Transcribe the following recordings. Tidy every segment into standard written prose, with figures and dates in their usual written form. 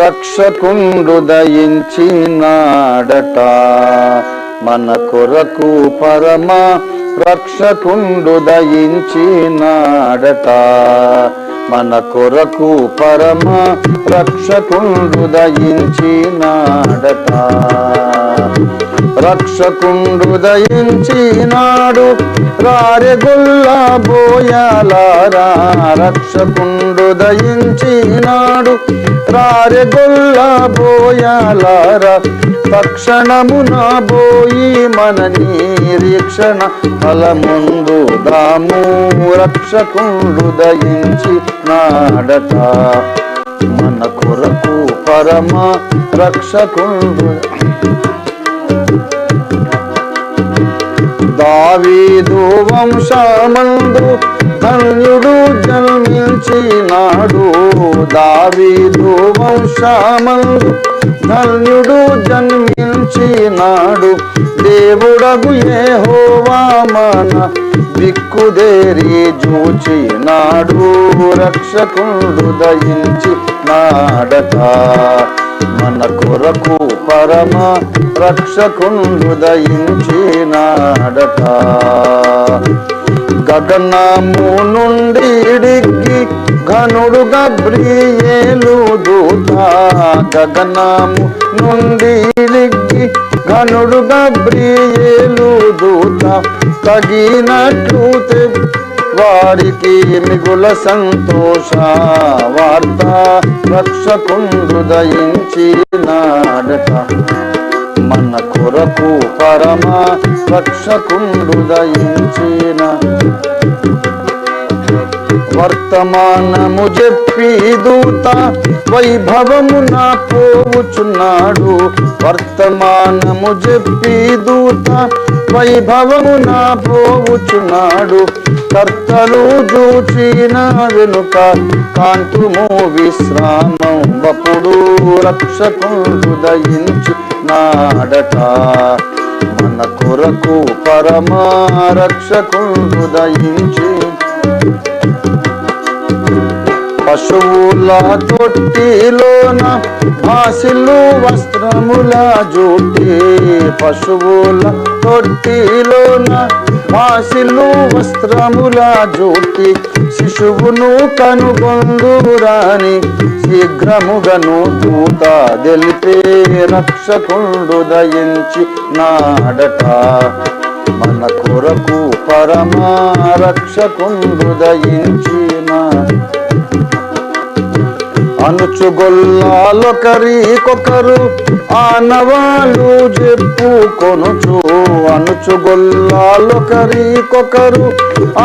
రక్షకుండు దయించినాడట మన కొరకు పరమ రక్షకుండు దయించినాడట మన కొరకు పరమ రక్షకుండు దయించినాడట రక్షకుండు దయించినాడు రారెగొల్ల బోయాలారా రక్షకుండు దయించినాడు రారెగొల్ల బోయాలారా తక్షణమున బోయి మన నిరీక్షణ ఫలముందు దాము రక్షకుండు దయించినాడట మన కొరకు పరమ రక్షకుండు దావీదు వంశమందు ధన్యుడు జన్మించినాడు దావీదు వంశమందు ధన్యుడు జన్మించినాడు దేవుడగు యెహోవా మన దిక్కుదేరి చూచినాడు రక్షకుండు దయించినాడట మన కొరకు పరమ రక్షకుండు దయించినాడట గగనము నుండి డిగ్గి ఘనుడు గబ్రియేలు దూత గగనము నుండి డిగ్గి ఘనుడు గబ్రియేలు దూత తగినట్లు వారికి మిగుల సంతోష వార్త రక్షకుండు దయించినాడట మన కొరకు పరమ రక్షకుండు దయించిన వర్తమానము చెప్పి దూత వైభవమున పోవుచున్నాడు వర్తమానము చెప్పి దూత వైభవమున పోవుచున్నాడు కర్తలు చూచిన వెనుక కాంతుము విశ్రామం వపుడు రక్షకుండు దయించినాడట మన కొరకు పరమ రక్షకుండు దయించి పశువుల తొట్టిలోన భాసిల్లు వస్త్రముల జూటి పశువుల తొట్టిలోన భాసిల్లు వస్త్రముల జూటి శిశువును కనుగొందురాని శీఘ్రముగను దూత తెలిపే రక్షకుండు దయించినాడట మన కొరకు పరమ రక్షకుండు దయించిన అనుచుగొల్లాలొకరికొకరు ఆనవాళ్ళు చెప్పుకొనుచు అనుచుగొల్లాలొకరికొకరు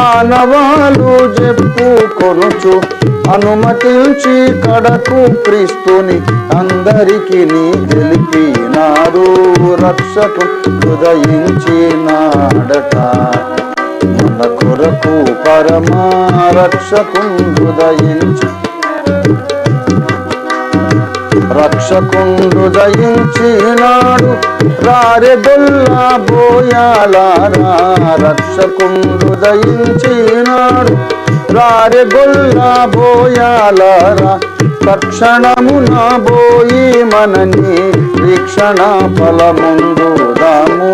ఆనవాళ్ళు చెప్పుకొనుచు అనుమతించి కడకు క్రీస్తుని అందరికి తెలిపినారు రక్షకుండు దయించినాడట మన కొరకు పరమ రక్షకుండు దయించి రక్షకుండు దయించినాడు రారెగొల్ల బోయాలారా రక్షకుండు దయించినాడు రారెగొల్ల బోయాలారా తక్షణమున బోయి మన నిరీక్షణ ఫలముందు దాము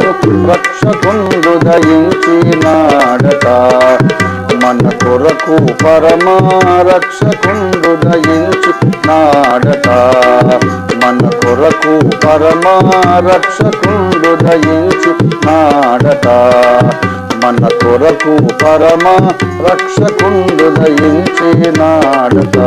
రక్షకుండు దయించినాడట మన కొరకు పరమ రక్షకుండు దయించినాడట మన కొరకు పరమ రక్షకుండు దయించినాడట మన కొరకు పరమ రక్షకుండు దయించినాడట